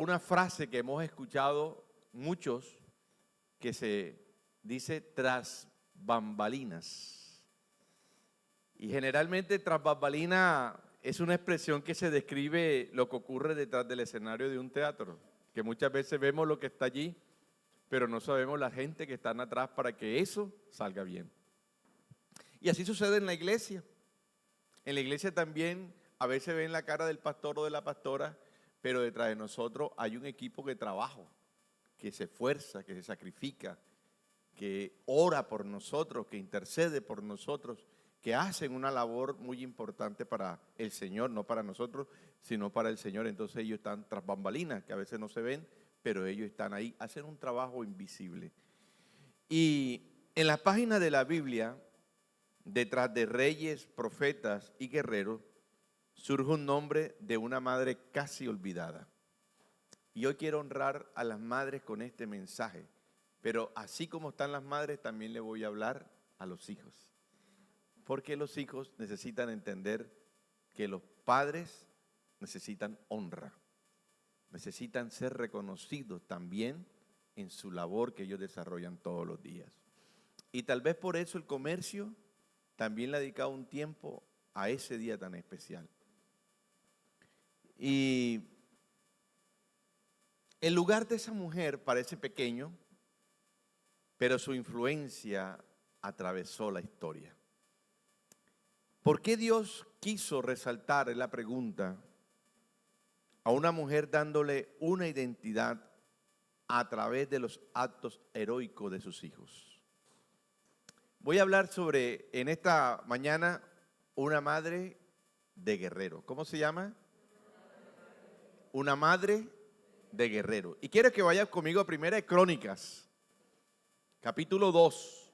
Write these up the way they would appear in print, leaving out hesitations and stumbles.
una frase que hemos escuchado muchos que se dice tras bambalinas. Y generalmente tras bambalina es una expresión que se describe lo que ocurre detrás del escenario de un teatro, que muchas veces vemos lo que está allí, pero no sabemos la gente que están atrás para que eso salga bien. Y así sucede en la iglesia. En la iglesia también a veces ven la cara del pastor o de la pastora, pero detrás de nosotros hay un equipo que trabaja, que se esfuerza, que se sacrifica, que ora por nosotros, que intercede por nosotros, que hacen una labor muy importante para el Señor, no para nosotros, sino para el Señor. Entonces ellos están tras bambalinas, que a veces no se ven, pero ellos están ahí, hacen un trabajo invisible. Y en las páginas de la Biblia, detrás de reyes, profetas y guerreros, surge un nombre de una madre casi olvidada. Y hoy quiero honrar a las madres con este mensaje, pero así como están las madres, también le voy a hablar a los hijos. Porque los hijos necesitan entender que los padres necesitan honra, necesitan ser reconocidos también en su labor que ellos desarrollan todos los días. Y tal vez por eso el comercio también le ha dedicado un tiempo a ese día tan especial. Y el lugar de esa mujer parece pequeño, pero su influencia atravesó la historia. ¿Por qué Dios quiso resaltar, es la pregunta, a una mujer dándole una identidad a través de los actos heroicos de sus hijos? Voy a hablar sobre, en esta mañana, una madre de guerrero. ¿Cómo se llama? Una madre de guerrero. Y quiero que vayas conmigo a Primera de Crónicas, capítulo 2,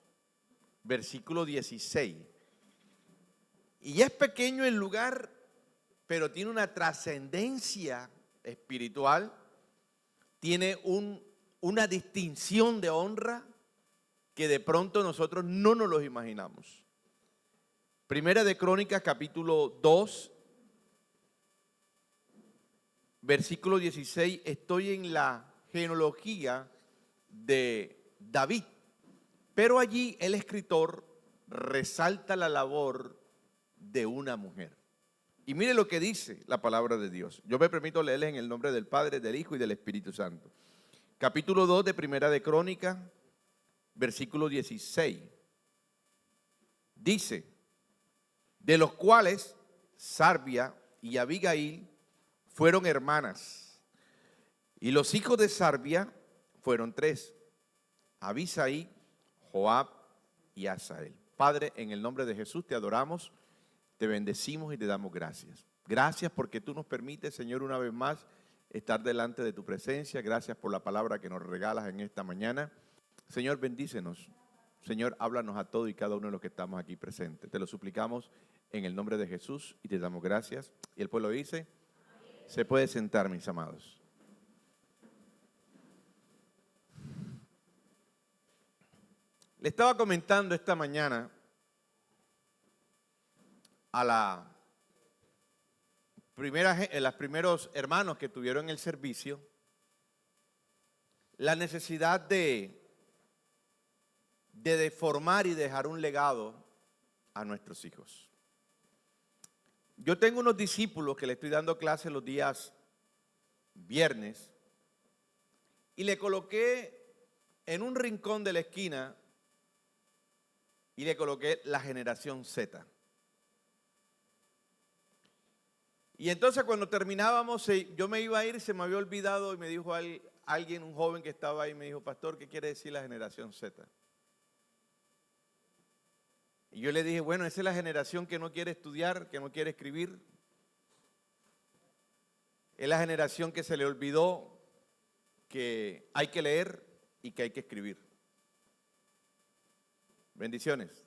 versículo 16. Y es pequeño el lugar, pero tiene una trascendencia espiritual, tiene una distinción de honra que de pronto nosotros no nos los imaginamos. Primera de Crónicas, capítulo 2, versículo 16, estoy en la genealogía de David, pero allí el escritor resalta la labor de una mujer. Y mire lo que dice la palabra de Dios. Yo me permito leerles en el nombre del Padre, del Hijo y del Espíritu Santo. Capítulo 2 de Primera de Crónicas, versículo 16. Dice, de los cuales Sarbia y Abigail fueron hermanas. Y los hijos de Sarbia fueron 3, Abisai, Joab y Asael. Padre, en el nombre de Jesús te adoramos, te bendecimos y te damos gracias. Gracias porque tú nos permites, Señor, una vez más estar delante de tu presencia. Gracias por la palabra que nos regalas en esta mañana. Señor, bendícenos. Señor, háblanos a todos y cada uno de los que estamos aquí presentes. Te lo suplicamos en el nombre de Jesús y te damos gracias. Y el pueblo dice, se puede sentar, mis amados. Le estaba comentando esta mañana a los primeros hermanos que tuvieron el servicio, la necesidad de formar y dejar un legado a nuestros hijos. Yo tengo unos discípulos que le estoy dando clase los días viernes y le coloqué en un rincón de la esquina y le coloqué la generación Z. Y entonces cuando terminábamos, yo me iba a ir, se me había olvidado y me dijo alguien, un joven que estaba ahí, me dijo, pastor, ¿qué quiere decir la generación Z? Y yo le dije, bueno, esa es la generación que no quiere estudiar, que no quiere escribir. Es la generación que se le olvidó que hay que leer y que hay que escribir. Bendiciones.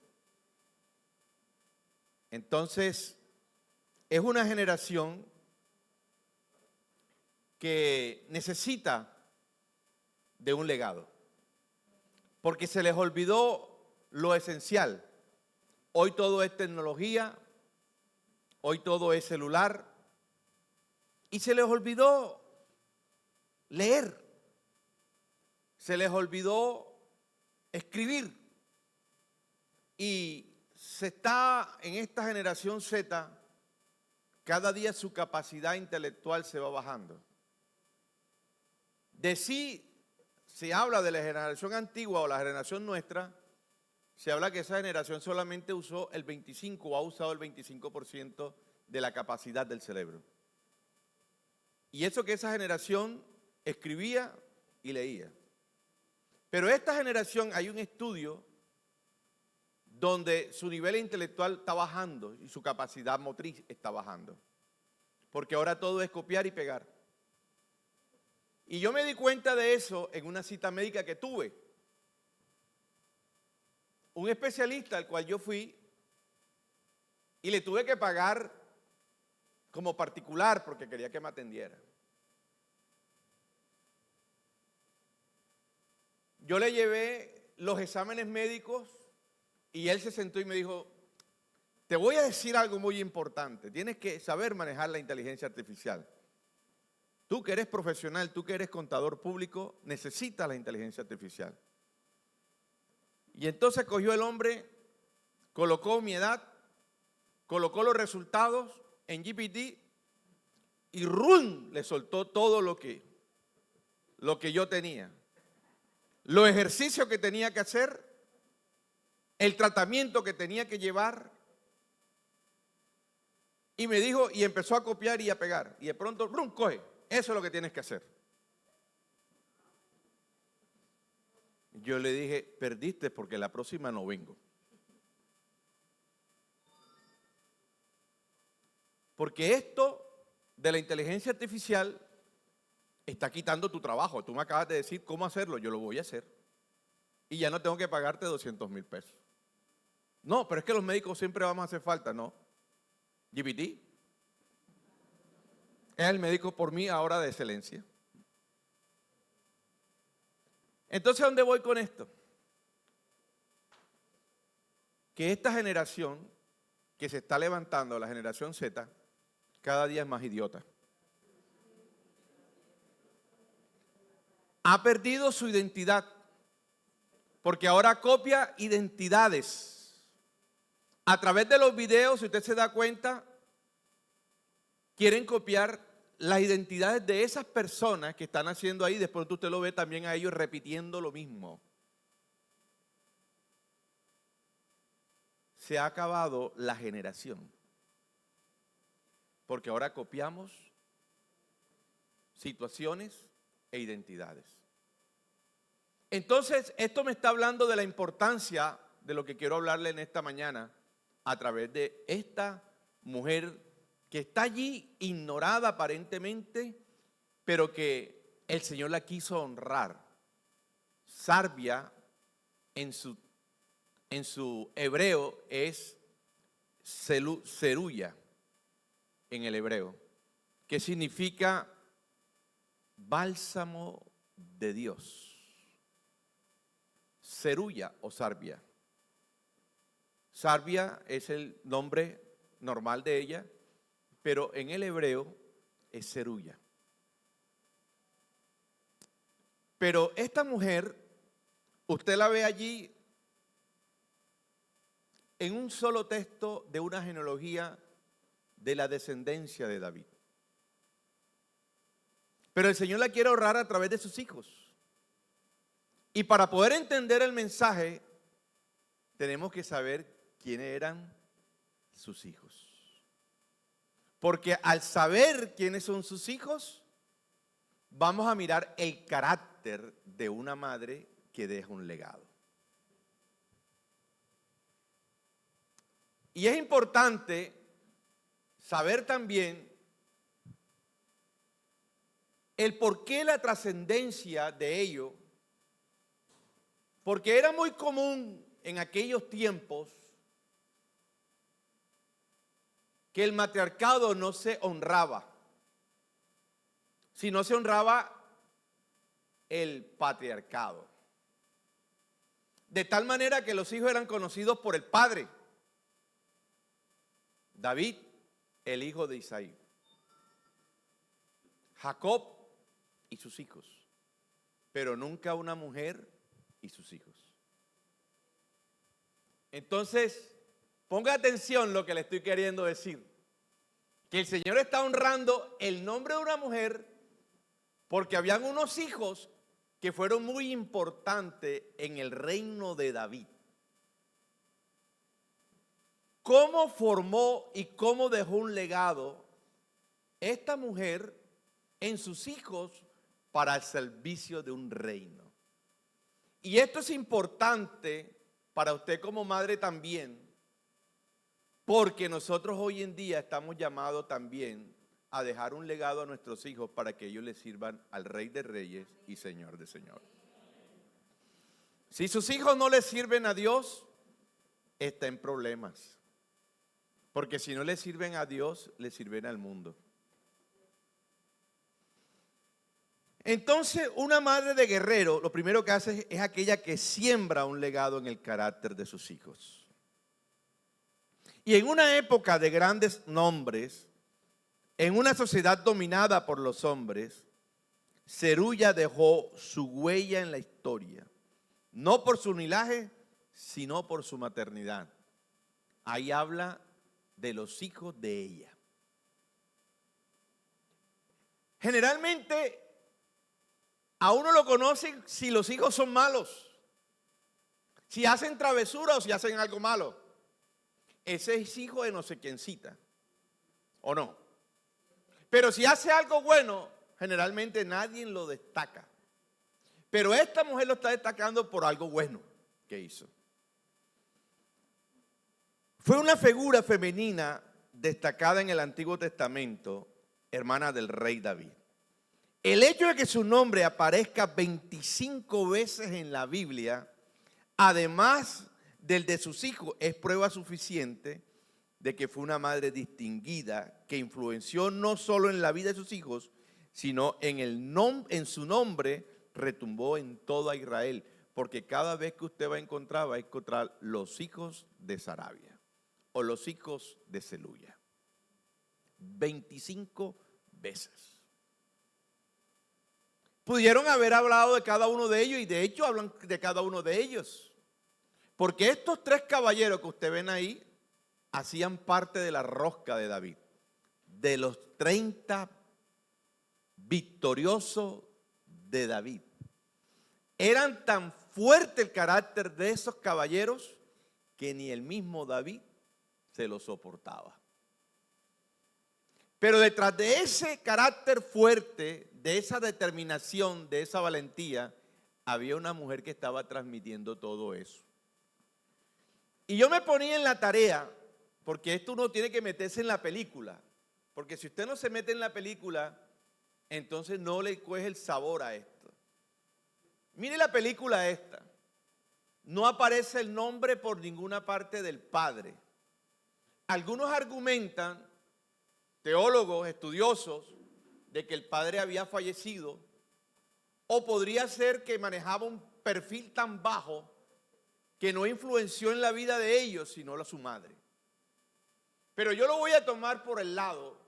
Entonces, es una generación que necesita de un legado, porque se les olvidó lo esencial. Hoy todo es tecnología, hoy todo es celular, y se les olvidó leer, se les olvidó escribir. Y se está en esta generación Z, cada día su capacidad intelectual se va bajando. De sí se habla de la generación antigua o la generación nuestra, se habla que esa generación solamente usó el 25 o ha usado el 25% de la capacidad del cerebro. Y eso que esa generación escribía y leía. Pero esta generación, hay un estudio donde su nivel intelectual está bajando y su capacidad motriz está bajando. Porque ahora todo es copiar y pegar. Y yo me di cuenta de eso en una cita médica que tuve. Un especialista al cual yo fui y le tuve que pagar como particular porque quería que me atendiera. Yo le llevé los exámenes médicos y él se sentó y me dijo, te voy a decir algo muy importante, tienes que saber manejar la inteligencia artificial. Tú que eres profesional, tú que eres contador público, necesitas la inteligencia artificial. Y entonces cogió el hombre, colocó mi edad, colocó los resultados en GPT y ¡rum! Le soltó todo lo que yo tenía. Los ejercicios que tenía que hacer, el tratamiento que tenía que llevar. Y me dijo, y empezó a copiar y a pegar. Y de pronto, ¡rum! Coge, eso es lo que tienes que hacer. Yo le dije, perdiste porque la próxima no vengo. Porque esto de la inteligencia artificial está quitando tu trabajo. Tú me acabas de decir cómo hacerlo, yo lo voy a hacer. Y ya no tengo que pagarte 200,000 pesos. No, pero es que los médicos siempre vamos a hacer falta, ¿no? GPT es el médico por mí ahora de excelencia. Entonces, ¿a dónde voy con esto? Que esta generación que se está levantando, la generación Z, cada día es más idiota. Ha perdido su identidad, porque ahora copia identidades. A través de los videos, si usted se da cuenta, quieren copiar las identidades de esas personas que están haciendo ahí, después usted lo ve también a ellos repitiendo lo mismo. Se ha acabado la generación, porque ahora copiamos situaciones e identidades. Entonces, esto me está hablando de la importancia de lo que quiero hablarle en esta mañana a través de esta mujer que está allí ignorada aparentemente, pero que el Señor la quiso honrar. Sarbia en su hebreo es Seruya en el hebreo, que significa bálsamo de Dios. Seruya o Sarbia. Sarbia es el nombre normal de ella, pero en el hebreo es Seruya. Pero esta mujer, usted la ve allí en un solo texto de una genealogía de la descendencia de David. Pero el Señor la quiere honrar a través de sus hijos. Y para poder entender el mensaje, tenemos que saber quiénes eran sus hijos. Porque al saber quiénes son sus hijos, vamos a mirar el carácter de una madre que deja un legado. Y es importante saber también el por qué la trascendencia de ello, porque era muy común en aquellos tiempos que el matriarcado no se honraba, sino se honraba el patriarcado. De tal manera que los hijos eran conocidos por el padre. David, el hijo de Isaí. Jacob, y sus hijos, pero nunca una mujer y sus hijos. Entonces, ponga atención lo que le estoy queriendo decir. Que el Señor está honrando el nombre de una mujer porque habían unos hijos que fueron muy importantes en el reino de David. ¿Cómo formó y cómo dejó un legado esta mujer en sus hijos para el servicio de un reino? Y esto es importante para usted como madre también, porque nosotros hoy en día estamos llamados también a dejar un legado a nuestros hijos para que ellos les sirvan al Rey de Reyes y Señor de Señores. Si sus hijos no le sirven a Dios, está en problemas. Porque si no le sirven a Dios, le sirven al mundo. Entonces, una madre de guerrero, lo primero que hace es aquella que siembra un legado en el carácter de sus hijos. Y en una época de grandes nombres, en una sociedad dominada por los hombres, Zeruya dejó su huella en la historia, no por su linaje, sino por su maternidad. Ahí habla de los hijos de ella. Generalmente, a uno lo conocen si los hijos son malos, si hacen travesura o si hacen algo malo. Ese es hijo de no sé quiéncita, ¿o no? Pero si hace algo bueno, generalmente nadie lo destaca. Pero esta mujer lo está destacando por algo bueno que hizo. Fue una figura femenina destacada en el Antiguo Testamento, hermana del rey David. El hecho de que su nombre aparezca 25 veces en la Biblia, además del de sus hijos, es prueba suficiente de que fue una madre distinguida que influenció no solo en la vida de sus hijos, sino en su nombre retumbó en toda Israel, porque cada vez que usted va a encontrar los hijos de Sarabia o los hijos de Zeruya. 25 veces. Pudieron haber hablado de cada uno de ellos y de hecho hablan de cada uno de ellos. Porque estos tres caballeros que usted ven ahí hacían parte de la rosca de David. De los 30 victoriosos de David. Eran tan fuerte el carácter de esos caballeros que ni el mismo David se lo soportaba. Pero detrás de ese carácter fuerte, de esa determinación, de esa valentía, había una mujer que estaba transmitiendo todo eso. Y yo me ponía en la tarea, porque esto uno tiene que meterse en la película, porque si usted no se mete en la película, entonces no le coge el sabor a esto. Mire la película esta, no aparece el nombre por ninguna parte del padre. Algunos argumentan, teólogos, estudiosos, de que el padre había fallecido, o podría ser que manejaba un perfil tan bajo que no influenció en la vida de ellos, sino a su madre. Pero yo lo voy a tomar por el lado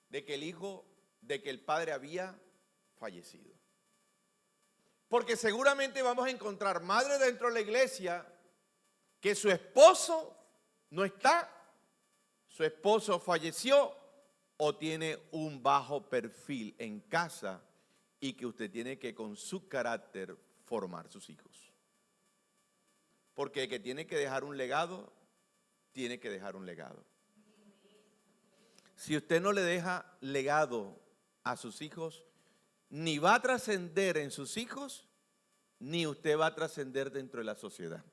de que el padre había fallecido. Porque seguramente vamos a encontrar madres dentro de la iglesia que su esposo no está, su esposo falleció o tiene un bajo perfil en casa y que usted tiene que con su carácter formar sus hijos. Porque el que tiene que dejar un legado, tiene que dejar un legado. Si usted no le deja legado a sus hijos, ni va a trascender en sus hijos, ni usted va a trascender dentro de la sociedad.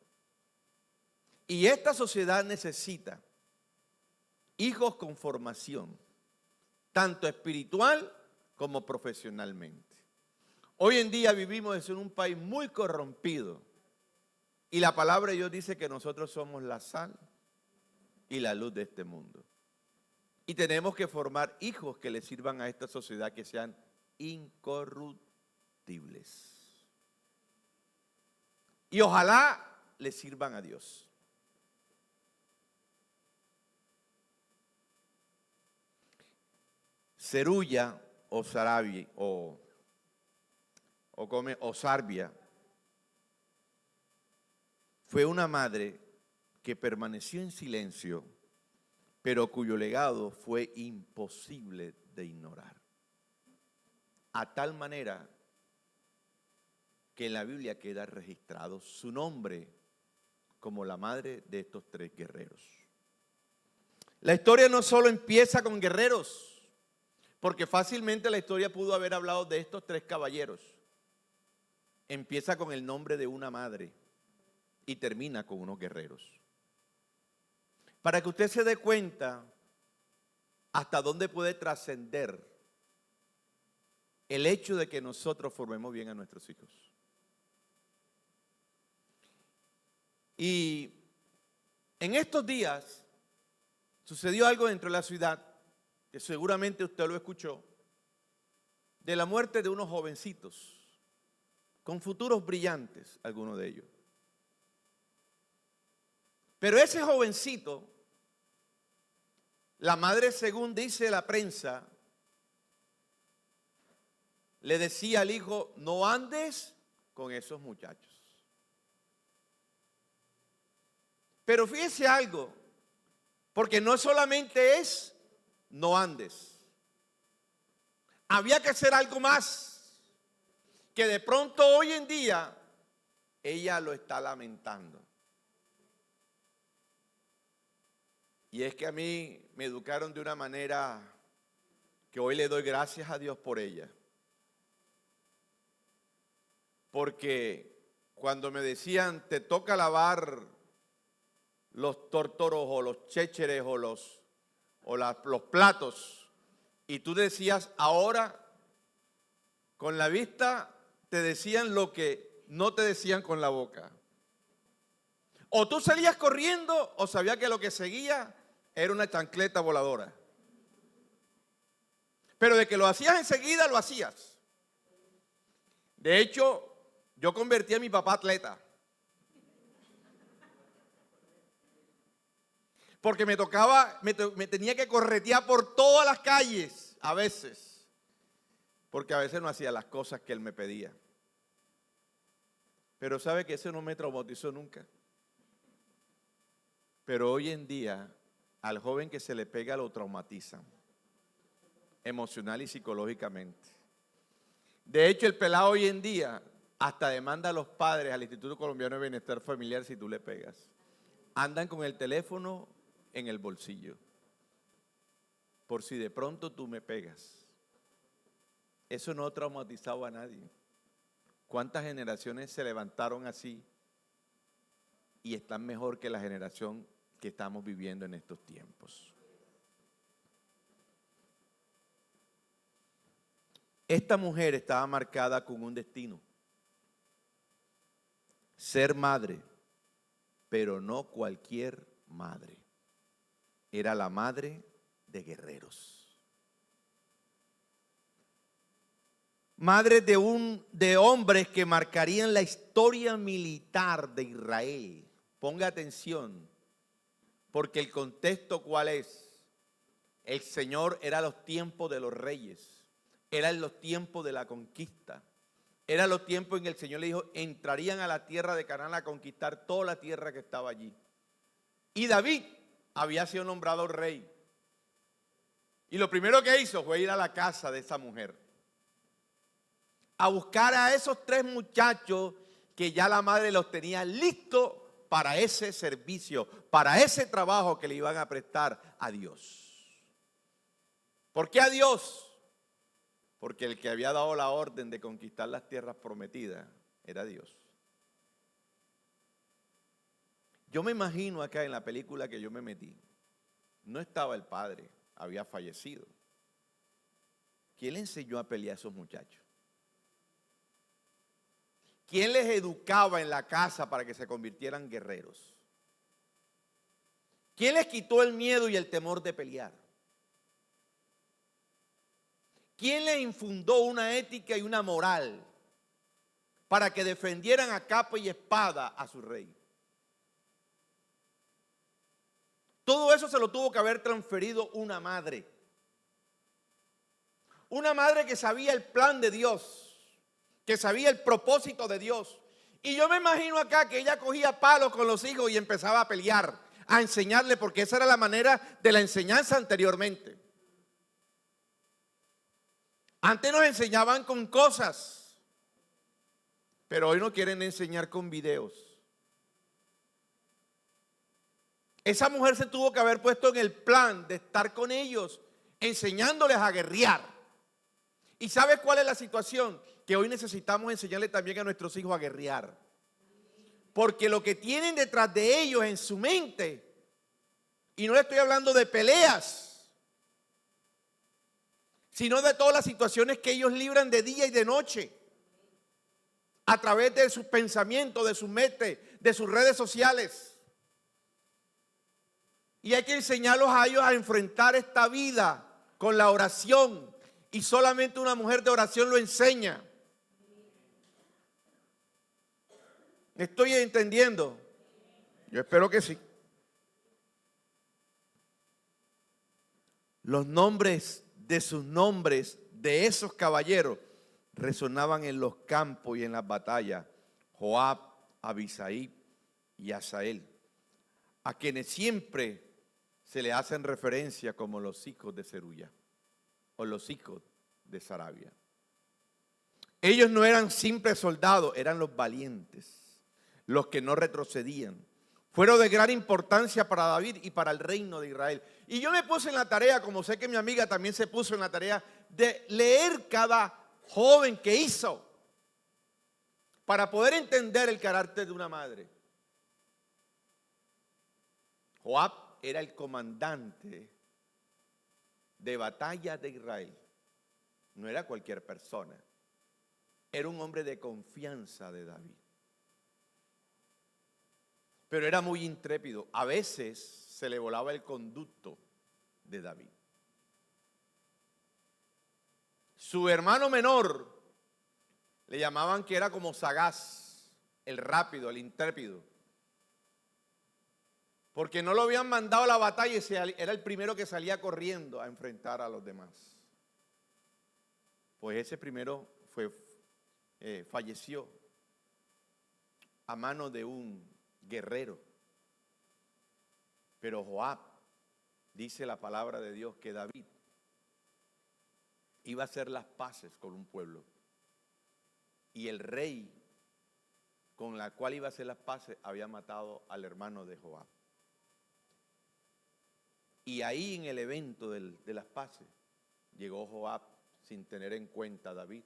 Y esta sociedad necesita hijos con formación, tanto espiritual como profesionalmente. Hoy en día vivimos en un país muy corrompido y la palabra de Dios dice que nosotros somos la sal y la luz de este mundo. Y tenemos que formar hijos que le sirvan a esta sociedad, que sean incorruptibles. Y ojalá le sirvan a Dios. Zeruya o Sarabi o o Sarbia, fue una madre que permaneció en silencio, pero cuyo legado fue imposible de ignorar. A tal manera que en la Biblia queda registrado su nombre como la madre de estos tres guerreros. La historia no solo empieza con guerreros, porque fácilmente la historia pudo haber hablado de estos tres caballeros. Empieza con el nombre de una madre y termina con unos guerreros. Para que usted se dé cuenta hasta dónde puede trascender el hecho de que nosotros formemos bien a nuestros hijos. Y en estos días sucedió algo dentro de la ciudad, que seguramente usted lo escuchó, de la muerte de unos jovencitos, con futuros brillantes, algunos de ellos. Pero ese jovencito, la madre, según dice la prensa, le decía al hijo: no andes con esos muchachos. Pero fíjese algo, porque no solamente es no andes. Había que hacer algo más, que de pronto hoy en día ella lo está lamentando. Y es que a mí me educaron de una manera que hoy le doy gracias a Dios por ella. Porque cuando me decían: te toca lavar los tórtoros o los chécheres o los platos, y tú decías ahora, con la vista te decían lo que no te decían con la boca. O tú salías corriendo o sabías que lo que seguía era una chancleta voladora. Pero de que lo hacías enseguida, lo hacías. De hecho, yo convertí a mi papá atleta. Porque me tocaba, me tenía que corretear por todas las calles, a veces. Porque a veces no hacía las cosas que él me pedía. Pero sabe que eso no me traumatizó nunca. Pero hoy en día, al joven que se le pega lo traumatizan, emocional y psicológicamente. De hecho, el pelado hoy en día hasta demanda a los padres, al Instituto Colombiano de Bienestar Familiar, si tú le pegas. Andan con el teléfono en el bolsillo, por si de pronto tú me pegas. Eso no ha traumatizado a nadie. ¿Cuántas generaciones se levantaron así y están mejor que la generación que estamos viviendo en estos tiempos? Esta mujer estaba marcada con un destino: ser madre, pero no cualquier madre. Era la madre de guerreros. Madre de hombres que marcarían la historia militar de Israel. Ponga atención, porque el contexto, ¿cuál es? El Señor era los tiempos de los reyes, eran los tiempos de la conquista, eran los tiempos en que el Señor le dijo: entrarían a la tierra de Canaán a conquistar toda la tierra que estaba allí. Y David había sido nombrado rey. Y lo primero que hizo fue ir a la casa de esa mujer, a buscar a esos tres muchachos que ya la madre los tenía listos para ese servicio, para ese trabajo que le iban a prestar a Dios. ¿Por qué a Dios? Porque el que había dado la orden de conquistar las tierras prometidas era Dios. Yo me imagino acá en la película que yo me metí, no estaba el padre, había fallecido. ¿Quién le enseñó a pelear a esos muchachos? ¿Quién les educaba en la casa para que se convirtieran guerreros? ¿Quién les quitó el miedo y el temor de pelear? ¿Quién les infundó una ética y una moral para que defendieran a capa y espada a su rey? Todo eso se lo tuvo que haber transferido una madre. Una madre que sabía el plan de Dios, que sabía el propósito de Dios. Y yo me imagino acá que ella cogía palos con los hijos y empezaba a pelear, a enseñarle, porque esa era la manera de la enseñanza anteriormente. Antes nos enseñaban con cosas, pero hoy nos quieren enseñar con videos. Esa mujer se tuvo que haber puesto en el plan de estar con ellos, enseñándoles a guerrear. ¿Y sabes cuál es la situación? Que hoy necesitamos enseñarle también a nuestros hijos a guerrear. Porque lo que tienen detrás de ellos en su mente, y no le estoy hablando de peleas, sino de todas las situaciones que ellos libran de día y de noche, a través de sus pensamientos, de sus mentes, de sus redes sociales. Y hay que enseñarlos a ellos a enfrentar esta vida con la oración. Y solamente una mujer de oración lo enseña. ¿Me estoy entendiendo? Yo espero que sí. Los nombres de esos caballeros resonaban en los campos y en las batallas. Joab, Abisai y Asael, a quienes siempre se le hacen referencia como los hijos de Zeruya o los hijos de Sarabia. Ellos no eran simples soldados, eran los valientes, los que no retrocedían. Fueron de gran importancia para David y para el reino de Israel. Y yo me puse en la tarea, como sé que mi amiga también se puso en la tarea, de leer cada joven que hizo para poder entender el carácter de una madre. Joab era el comandante de batalla de Israel. No era cualquier persona. Era un hombre de confianza de David. Pero era muy intrépido. A veces se le volaba el conducto de David. Su hermano menor le llamaban que era como sagaz, el rápido, el intrépido. Porque no lo habían mandado a la batalla y era el primero que salía corriendo a enfrentar a los demás. Pues ese primero falleció a mano de un guerrero. Pero Joab, dice la palabra de Dios, que David iba a hacer las paces con un pueblo. Y el rey con la cual iba a hacer las paces había matado al hermano de Joab. Y ahí en el evento de las paces, llegó Joab sin tener en cuenta a David,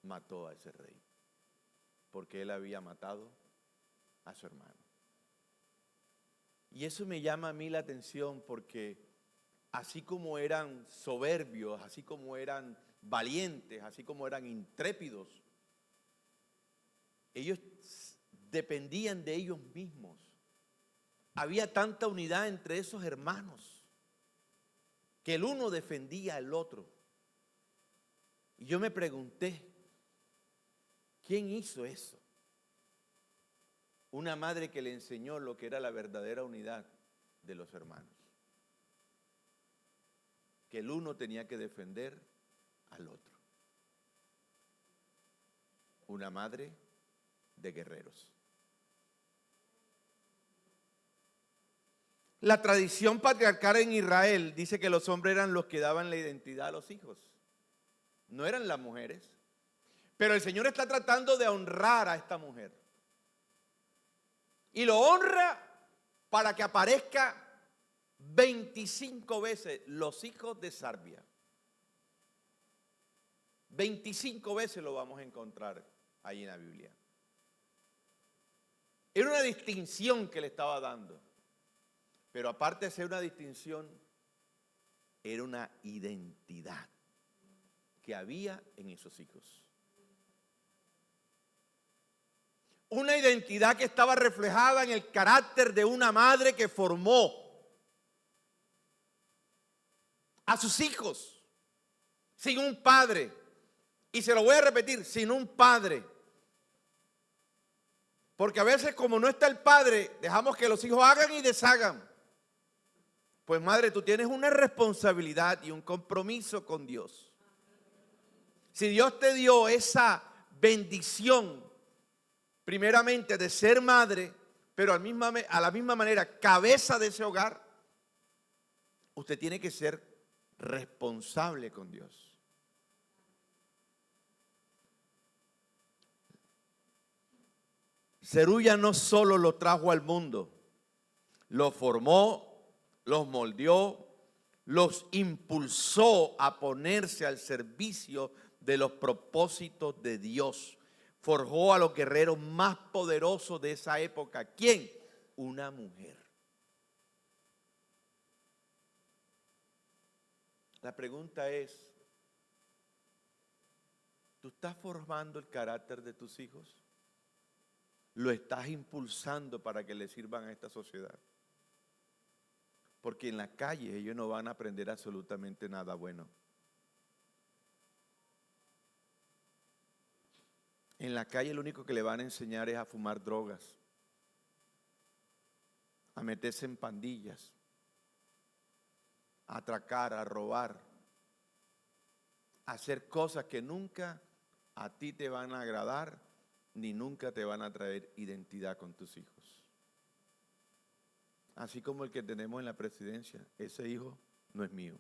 mató a ese rey, porque él había matado a su hermano. Y eso me llama a mí la atención, porque así como eran soberbios, así como eran valientes, así como eran intrépidos, ellos dependían de ellos mismos. Había tanta unidad entre esos hermanos que el uno defendía al otro. Y yo me pregunté, ¿quién hizo eso? Una madre que le enseñó lo que era la verdadera unidad de los hermanos. Que el uno tenía que defender al otro. Una madre de guerreros. La tradición patriarcal en Israel dice que los hombres eran los que daban la identidad a los hijos, no eran las mujeres. Pero el Señor está tratando de honrar a esta mujer. Y lo honra para que aparezca 25 veces los hijos de Sarvia. 25 veces lo vamos a encontrar ahí en la Biblia. Era una distinción que le estaba dando. Pero aparte de ser una distinción, era una identidad que había en esos hijos. Una identidad que estaba reflejada en el carácter de una madre que formó a sus hijos sin un padre. Y se lo voy a repetir, sin un padre. Porque a veces, como no está el padre, dejamos que los hijos hagan y deshagan. Pues madre, tú tienes una responsabilidad y un compromiso con Dios. Si Dios te dio esa bendición, primeramente de ser madre, pero a la misma manera cabeza de ese hogar, usted tiene que ser responsable con Dios. Zeruya no solo lo trajo al mundo, lo formó, los moldeó, los impulsó a ponerse al servicio de los propósitos de Dios. Forjó a los guerreros más poderosos de esa época. ¿Quién? Una mujer. La pregunta es, ¿tú estás formando el carácter de tus hijos? ¿Lo estás impulsando para que le sirvan a esta sociedad? Porque en la calle ellos no van a aprender absolutamente nada bueno. En la calle lo único que le van a enseñar es a fumar drogas, a meterse en pandillas, a atracar, a robar, a hacer cosas que nunca a ti te van a agradar, ni nunca te van a traer identidad con tus hijos. Así como el que tenemos en la presidencia, ese hijo no es mío.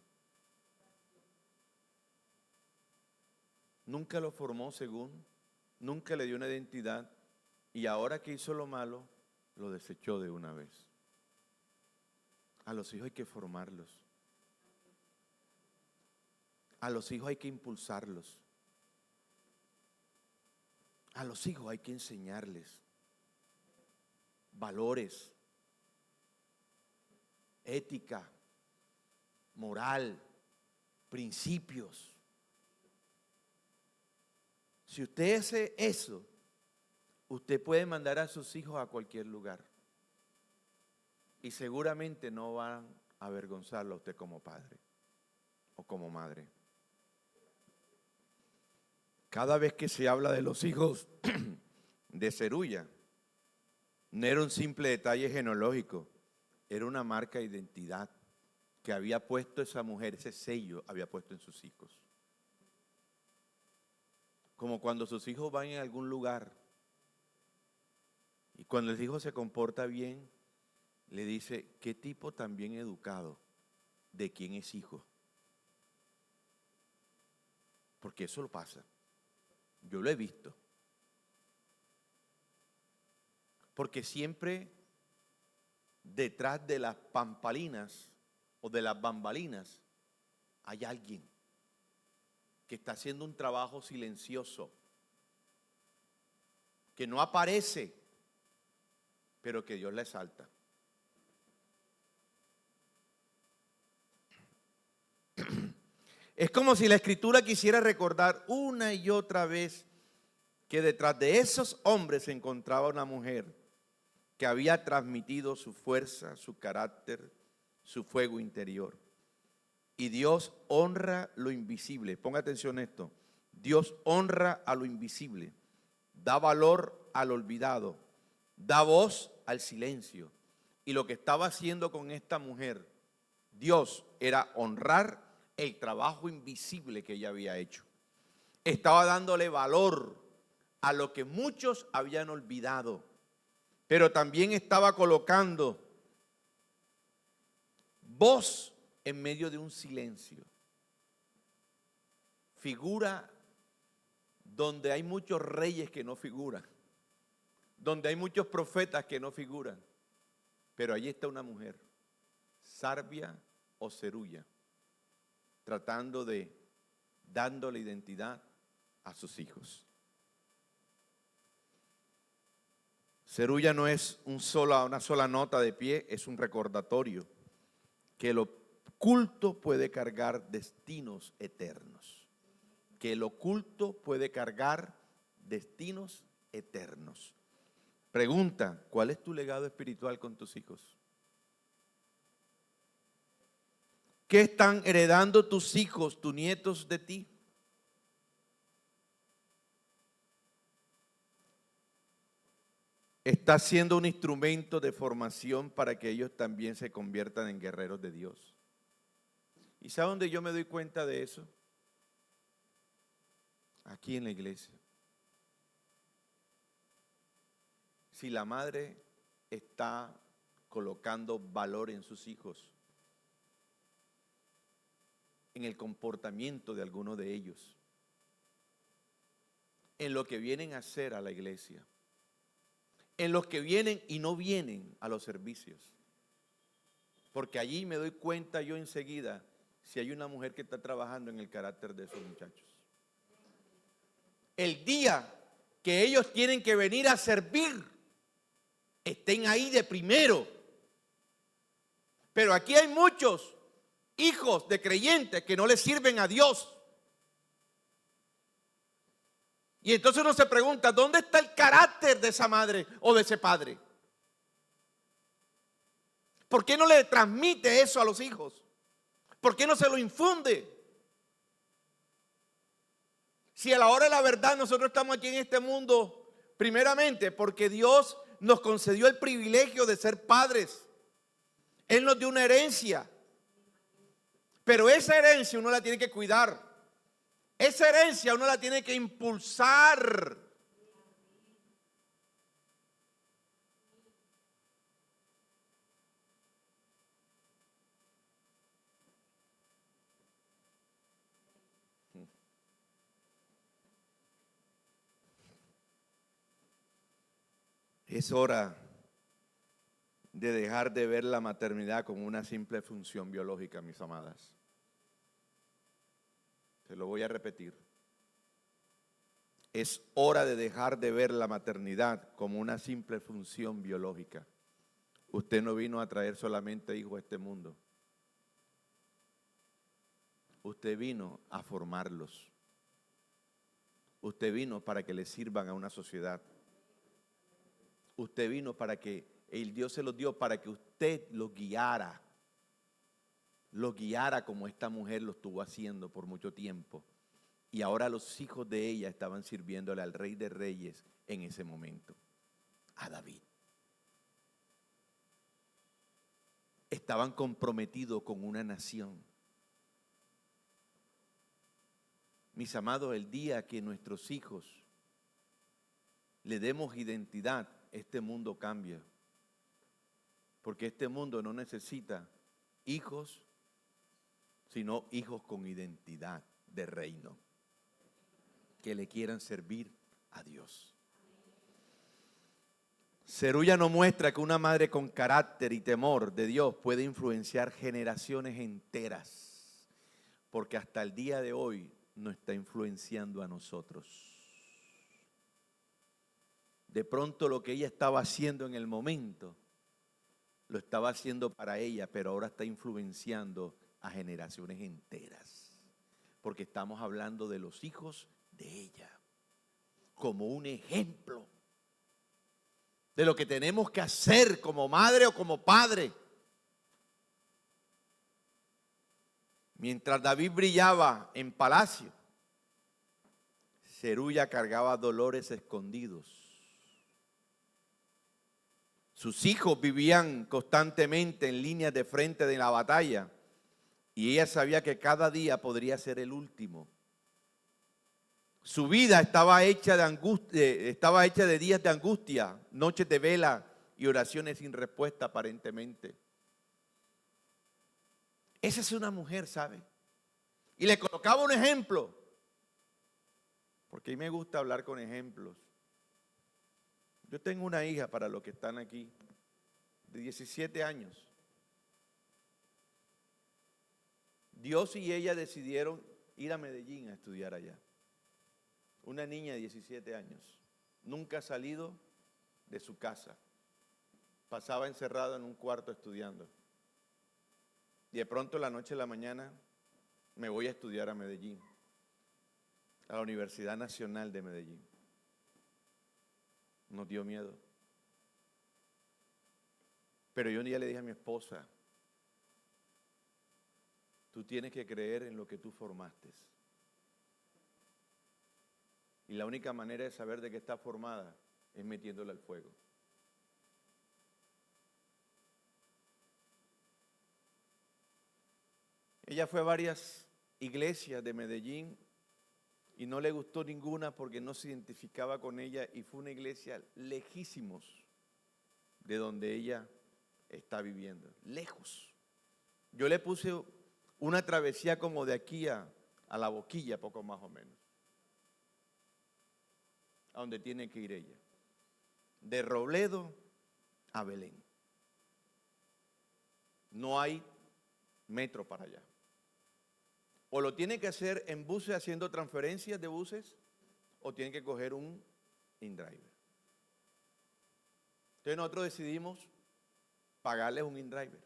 Nunca lo formó según, nunca le dio una identidad y ahora que hizo lo malo, lo desechó de una vez. A los hijos hay que formarlos. A los hijos hay que impulsarlos. A los hijos hay que enseñarles valores, ética, moral, principios. Si usted hace eso, usted puede mandar a sus hijos a cualquier lugar y seguramente no van a avergonzarlo a usted como padre o como madre. Cada vez que se habla de los hijos de Zeruya, no era un simple detalle genealógico, era una marca de identidad que había puesto esa mujer, ese sello había puesto en sus hijos. Como cuando sus hijos van en algún lugar y cuando el hijo se comporta bien, le dice, ¿qué tipo tan bien educado? ¿De quién es hijo? Porque eso lo pasa. Yo lo he visto. Porque siempre detrás de las pampalinas o de las bambalinas hay alguien que está haciendo un trabajo silencioso, que no aparece, pero que Dios la exalta. Es como si la Escritura quisiera recordar una y otra vez que detrás de esos hombres se encontraba una mujer que había transmitido su fuerza, su carácter, su fuego interior. Y Dios honra lo invisible. Ponga atención a esto. Dios honra a lo invisible, da valor al olvidado, da voz al silencio. Y lo que estaba haciendo con esta mujer, Dios, era honrar el trabajo invisible que ella había hecho. Estaba dándole valor a lo que muchos habían olvidado, pero también estaba colocando voz en medio de un silencio. Figura donde hay muchos reyes que no figuran, donde hay muchos profetas que no figuran, pero allí está una mujer, Sarbia o Zeruya, tratando de dándole identidad a sus hijos. Zeruya no es una sola nota de pie, es un recordatorio que lo oculto puede cargar destinos eternos. Que el oculto puede cargar destinos eternos. Pregunta, ¿cuál es tu legado espiritual con tus hijos? ¿Qué están heredando tus hijos, tus nietos de ti? ¿Estás siendo un instrumento de formación para que ellos también se conviertan en guerreros de Dios? ¿Y sabe dónde yo me doy cuenta de eso? Aquí en la iglesia. si la madre está colocando valor en sus hijos, en el comportamiento de alguno de ellos, en lo que vienen a hacer a la iglesia, en los que vienen y no vienen a los servicios. Porque allí me doy cuenta yo enseguida si hay una mujer que está trabajando en el carácter de esos muchachos. El día que ellos tienen que venir a servir, estén ahí de primero. Pero aquí hay muchos hijos de creyentes que no le sirven a Dios. Y entonces uno se pregunta, ¿dónde está el carácter de esa madre o de ese padre? ¿Por qué no le transmite eso a los hijos? ¿Por qué no se lo infunde? Si a la hora de la verdad nosotros estamos aquí en este mundo, primeramente porque Dios nos concedió el privilegio de ser padres. Él nos dio una herencia. Pero esa herencia uno la tiene que cuidar. Esa herencia uno la tiene que impulsar. Es hora de dejar de ver la maternidad como una simple función biológica, mis amadas. Se lo voy a repetir. Es hora de dejar de ver la maternidad como una simple función biológica. Usted no vino a traer solamente hijos a este mundo. Usted vino a formarlos. Usted vino para que le sirvan a una sociedad. Usted vino para que el Dios se los dio para que usted los guiara. Los guiara como esta mujer lo estuvo haciendo por mucho tiempo. Y ahora los hijos de ella estaban sirviéndole al Rey de Reyes en ese momento, a David. Estaban comprometidos con una nación. Mis amados, el día que nuestros hijos le demos identidad, este mundo cambia. Porque este mundo no necesita hijos, sino hijos con identidad de reino, que le quieran servir a Dios. Zerulla nos muestra que una madre con carácter y temor de Dios puede influenciar generaciones enteras, porque hasta el día de hoy nos está influenciando a nosotros. De pronto lo que ella estaba haciendo en el momento, lo estaba haciendo para ella, pero ahora está influenciando a generaciones enteras, porque estamos hablando de los hijos de ella, como un ejemplo de lo que tenemos que hacer como madre o como padre. Mientras David brillaba en palacio, Zerulla cargaba dolores escondidos. Sus hijos vivían constantemente en líneas de frente de la batalla y ella sabía que cada día podría ser el último. Su vida estaba hecha de angustia, estaba hecha de días de angustia, noches de vela y oraciones sin respuesta aparentemente. Esa es una mujer, ¿sabe? Y le colocaba un ejemplo, porque a mí me gusta hablar con ejemplos. Yo tengo una hija, para los que están aquí, de 17 años. Dios y ella decidieron ir a Medellín a estudiar allá. Una niña de 17 años, nunca ha salido de su casa. Pasaba encerrada en un cuarto estudiando. Y de pronto la noche a la mañana me voy a estudiar a Medellín, a la Universidad Nacional de Medellín. Nos dio miedo. Pero yo un día le dije a mi esposa, tú tienes que creer en lo que tú formaste. Y la única manera de saber de qué está formada es metiéndola al fuego. Ella fue a varias iglesias de Medellín y no le gustó ninguna porque no se identificaba con ella y fue una iglesia lejísimos de donde ella está viviendo, lejos. Yo le puse una travesía como de aquí a La Boquilla, poco más o menos, a donde tiene que ir ella, de Robledo a Belén. No hay metro para allá. O lo tiene que hacer en buses haciendo transferencias de buses, o tiene que coger un InDriver. Entonces nosotros decidimos pagarles un InDriver.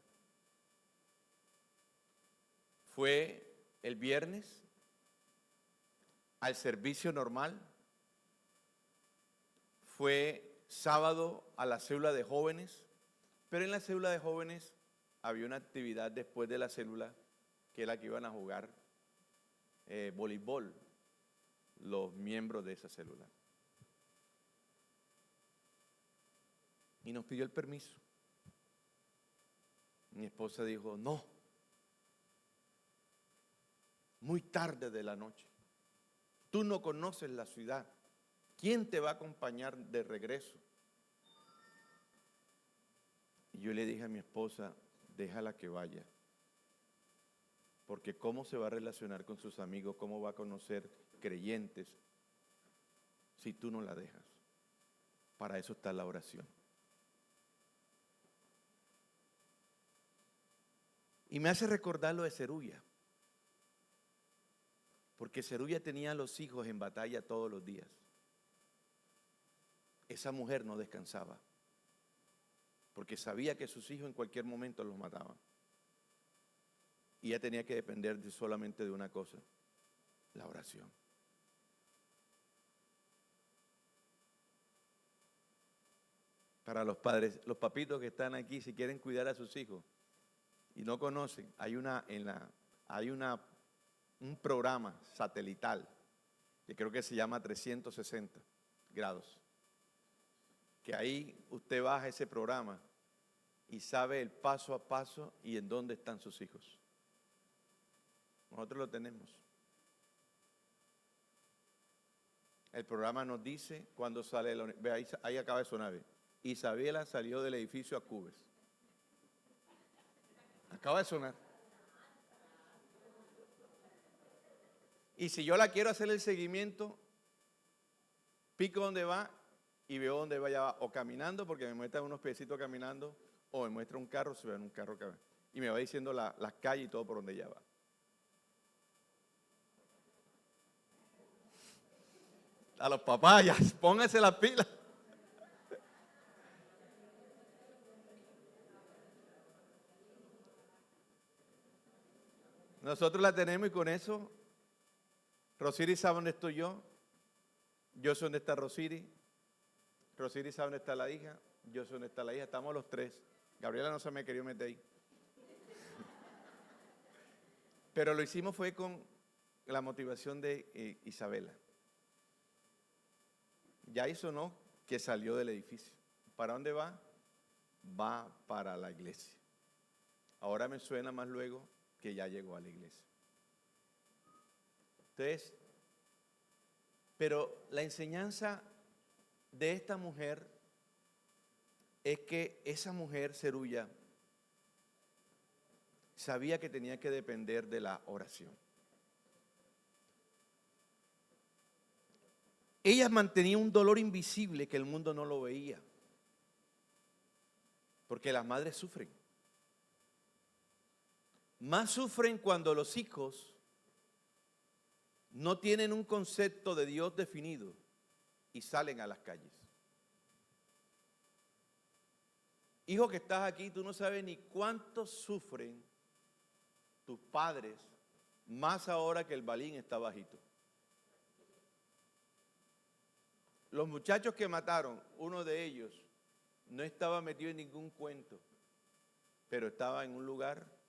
Fue el viernes al servicio normal, fue sábado a la célula de jóvenes, pero en la célula de jóvenes había una actividad después de la célula que era la que iban a jugar voleibol los miembros de esa célula. Y nos pidió el permiso. Mi esposa dijo, no, muy tarde de la noche, tú no conoces la ciudad, ¿quién te va a acompañar de regreso? Y yo le dije a mi esposa, déjala que vaya, porque ¿cómo se va a relacionar con sus amigos? ¿Cómo va a conocer creyentes si tú no la dejas? Para eso está la oración. Y me hace recordar lo de Zerulla, porque Zerulla tenía a los hijos en batalla todos los días. Esa mujer no descansaba, porque sabía que sus hijos en cualquier momento los mataban. Y ella tenía que depender solamente de una cosa, la oración. Para los padres, los papitos que están aquí, si quieren cuidar a sus hijos y no conocen, hay un programa satelital que creo que se llama 360 grados, que ahí usted baja ese programa y sabe el paso a paso y en dónde están sus hijos. Nosotros lo tenemos. El programa nos dice cuándo sale, ve ahí acaba de sonar. Isabela salió del edificio a Cubes. Acaba de sonar. Y si yo la quiero hacer el seguimiento, pico donde va y veo donde vaya o caminando, porque me muestra unos piecitos caminando, o me muestra un carro, se ve en un carro que va. Y me va diciendo las calles y todo por donde ella va. A los papás, pónganse las pilas. Nosotros la tenemos y con eso, Rosiri sabe dónde estoy yo sé dónde está Rosiri sabe dónde está la hija, yo sé dónde está la hija, estamos los tres. Gabriela no se me quería meter ahí. Pero lo hicimos fue con la motivación de Isabela. Ya hizo, ¿no? Que salió del edificio. ¿Para dónde va? Va para la iglesia. Ahora me suena más luego que ya llegó a la iglesia. Entonces, pero la enseñanza de esta mujer es que esa mujer, Zerulla, sabía que tenía que depender de la oración. Ella mantenía un dolor invisible que el mundo no lo veía, porque las madres sufren. Más sufren cuando los hijos no tienen un concepto de Dios definido y salen a las calles. Hijo que estás aquí, tú no sabes ni cuánto sufren tus padres, más ahora que el balín está bajito. Los muchachos que mataron, uno de ellos no estaba metido en ningún cuento, pero estaba en un lugar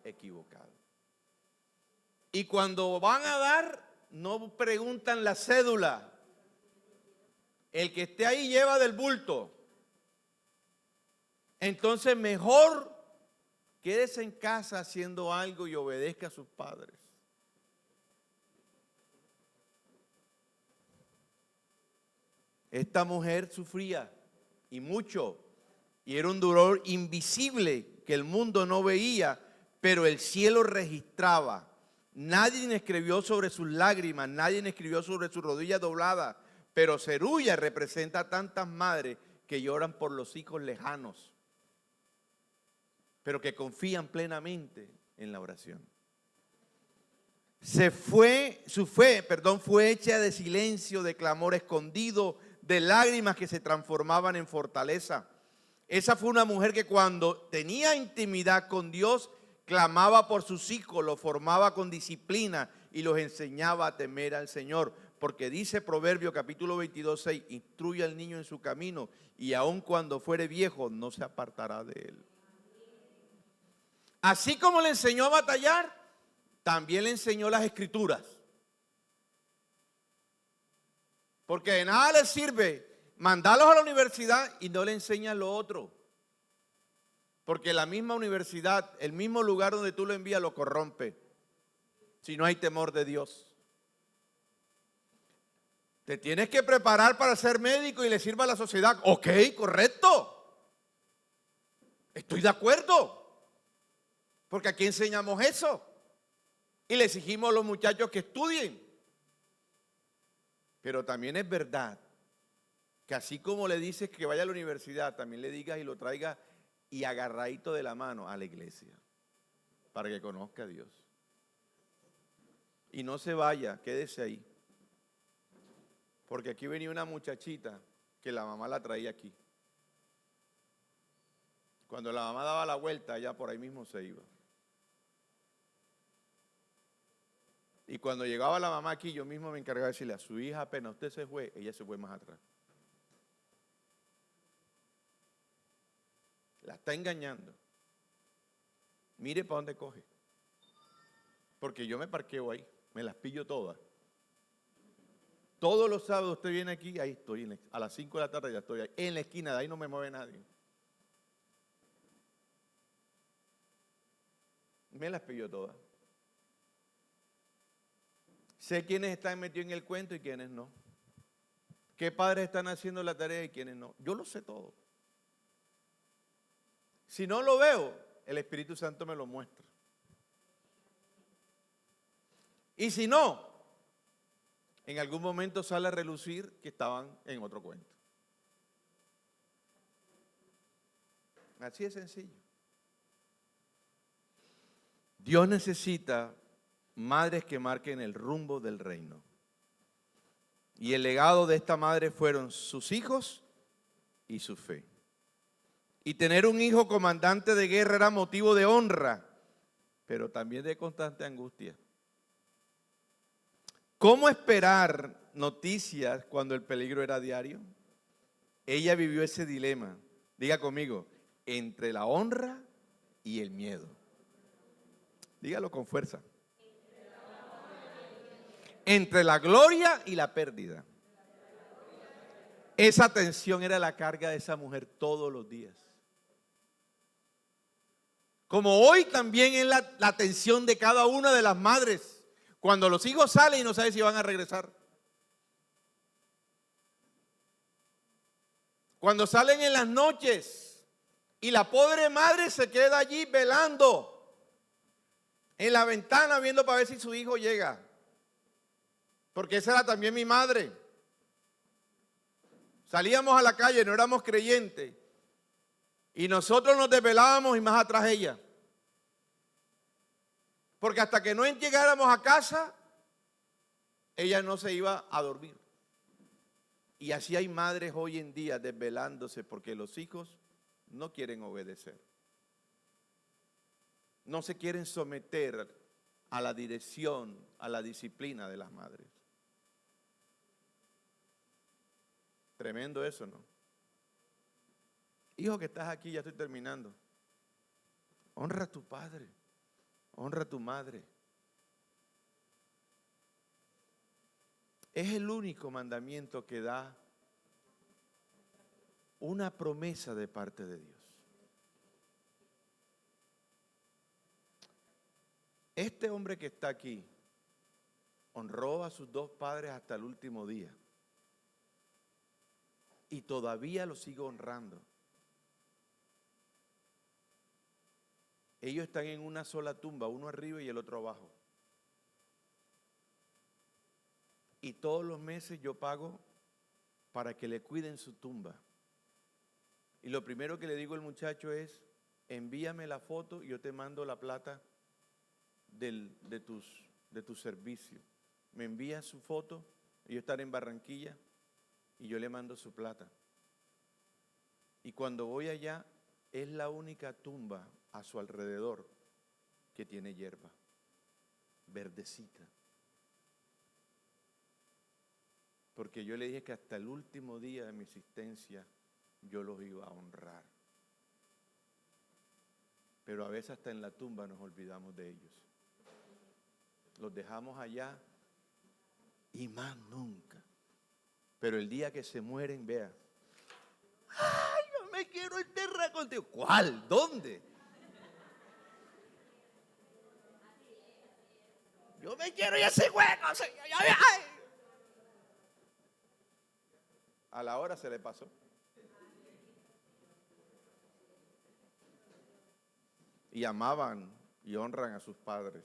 equivocado. Y cuando van a dar, no preguntan la cédula. El que esté ahí lleva del bulto. Entonces mejor quédese en casa haciendo algo y obedezca a sus padres. Esta mujer sufría y mucho Y era un dolor invisible que el mundo no veía, pero el cielo registraba. Nadie escribió sobre sus lágrimas, nadie escribió sobre sus rodillas dobladas, pero Zeruya representa a tantas madres que lloran por los hijos lejanos, pero que confían plenamente en la oración. Su fe fue hecha de silencio, de clamor escondido, de lágrimas que se transformaban en fortaleza. Esa fue una mujer que cuando tenía intimidad con Dios, clamaba por sus hijos, los formaba con disciplina y los enseñaba a temer al Señor. Porque dice Proverbio capítulo 22, 6, instruye al niño en su camino y aun cuando fuere viejo no se apartará de él. Así como le enseñó a batallar, también le enseñó las escrituras. Porque de nada le sirve mandarlos a la universidad y no le enseñan lo otro. Porque la misma universidad, el mismo lugar donde tú lo envías, lo corrompe. Si no hay temor de Dios. Te tienes que preparar para ser médico y le sirva a la sociedad. Ok, correcto. Estoy de acuerdo. Porque aquí enseñamos eso. Y le exigimos a los muchachos que estudien. Pero también es verdad que así como le dices que vaya a la universidad, también le digas y lo traiga y agarradito de la mano a la iglesia para que conozca a Dios. Y no se vaya, quédese ahí. Porque aquí venía una muchachita que la mamá la traía aquí. Cuando la mamá daba la vuelta, ella por ahí mismo se iba. Y cuando llegaba la mamá aquí, yo mismo me encargaba de decirle a su hija, apenas usted se fue, ella se fue más atrás. La está engañando. Mire para dónde coge. Porque yo me parqueo ahí, me las pillo todas. Todos los sábados usted viene aquí, ahí estoy, a las 5 de la tarde ya estoy ahí, en la esquina, de ahí no me mueve nadie. Me las pillo todas. Sé quiénes están metidos en el cuento y quiénes no. Qué padres están haciendo la tarea y quiénes no. Yo lo sé todo. Si no lo veo, el Espíritu Santo me lo muestra. Y si no, en algún momento sale a relucir que estaban en otro cuento. Así de sencillo. Dios necesita madres que marquen el rumbo del reino. Y el legado de esta madre fueron sus hijos y su fe. Y tener un hijo comandante de guerra era motivo de honra, pero también de constante angustia. ¿Cómo esperar noticias cuando el peligro era diario? Ella vivió ese dilema, diga conmigo, entre la honra y el miedo. Dígalo con fuerza. Entre la gloria y la pérdida. Esa tensión era la carga de esa mujer todos los días. Como hoy también es la tensión de cada una de las madres. Cuando los hijos salen y no saben si van a regresar. Cuando salen en las noches y la pobre madre se queda allí velando en la ventana viendo para ver si su hijo llega. Porque esa era también mi madre. Salíamos a la calle, no éramos creyentes. Y nosotros nos desvelábamos y más atrás ella. Porque hasta que no llegáramos a casa, ella no se iba a dormir. Y así hay madres hoy en día desvelándose porque los hijos no quieren obedecer. No se quieren someter a la dirección, a la disciplina de las madres. Tremendo eso, ¿no? Hijo que estás aquí, ya estoy terminando. Honra a tu padre, honra a tu madre. Es el único mandamiento que da una promesa de parte de Dios. Este hombre que está aquí honró a sus dos padres hasta el último día. Y todavía lo sigue honrando. Ellos están en una sola tumba, uno arriba y el otro abajo. Y todos los meses yo pago para que le cuiden su tumba. Y lo primero que le digo al muchacho es, envíame la foto y yo te mando la plata de tu servicio. Me envía su foto, yo estaré en Barranquilla y yo le mando su plata. Y cuando voy allá, es la única tumba a su alrededor que tiene hierba, verdecita. Porque yo le dije que hasta el último día de mi existencia yo los iba a honrar. Pero a veces hasta en la tumba nos olvidamos de ellos. Los dejamos allá y más nunca. Pero el día que se mueren, vea, ¡ay, yo me quiero enterrar contigo! ¿Cuál? ¿Dónde? Yo me quiero y ese hueco, señor. ¡Ay! A la hora se le pasó. Y amaban y honran a sus padres.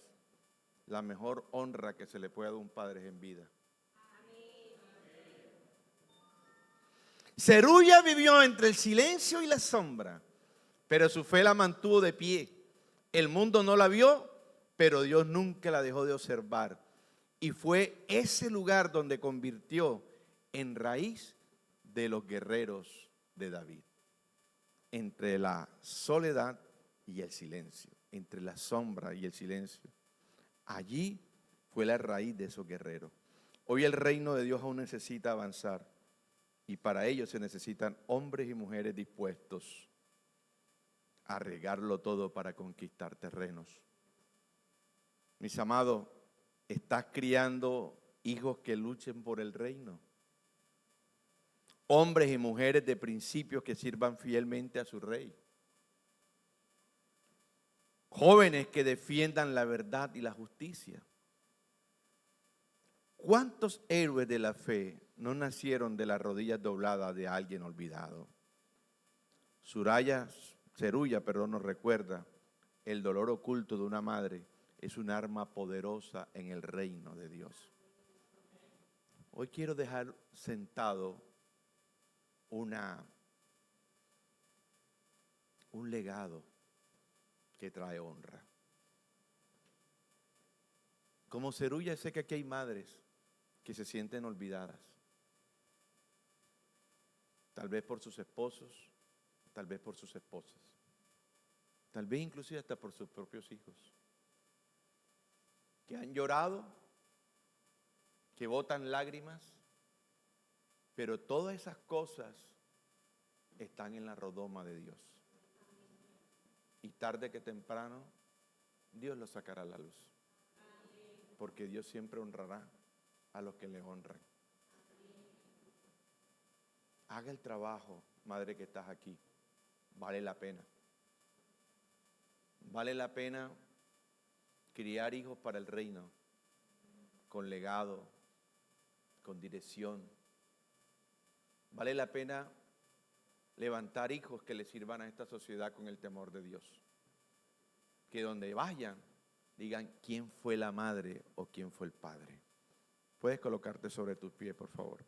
La mejor honra que se le puede dar a un padre es en vida. Zeruya vivió entre el silencio y la sombra, pero su fe la mantuvo de pie. El mundo no la vio, pero Dios nunca la dejó de observar. Y fue ese lugar donde convirtió en raíz de los guerreros de David. Entre la soledad y el silencio, entre la sombra y el silencio. Allí fue la raíz de esos guerreros. Hoy el reino de Dios aún necesita avanzar y para ello se necesitan hombres y mujeres dispuestos a regarlo todo para conquistar terrenos. Mis amados, ¿estás criando hijos que luchen por el reino? Hombres y mujeres de principios que sirvan fielmente a su rey. Jóvenes que defiendan la verdad y la justicia. ¿Cuántos héroes de la fe no nacieron de las rodillas dobladas de alguien olvidado? Zeruya nos recuerda, el dolor oculto de una madre es un arma poderosa en el reino de Dios. Hoy quiero dejar sentado un legado que trae honra. Como Zeruya, sé que aquí hay madres que se sienten olvidadas. Tal vez por sus esposos, tal vez por sus esposas, tal vez inclusive hasta por sus propios hijos, que han llorado, que botan lágrimas, pero todas esas cosas están en la redoma de Dios. Y tarde que temprano, Dios los sacará a la luz. Porque Dios siempre honrará a los que le honran. Haga el trabajo, madre que estás aquí. Vale la pena. Vale la pena criar hijos para el reino, con legado, con dirección. Vale la pena levantar hijos que le sirvan a esta sociedad con el temor de Dios. Que donde vayan, digan quién fue la madre o quién fue el padre. Puedes colocarte sobre tus pies, por favor.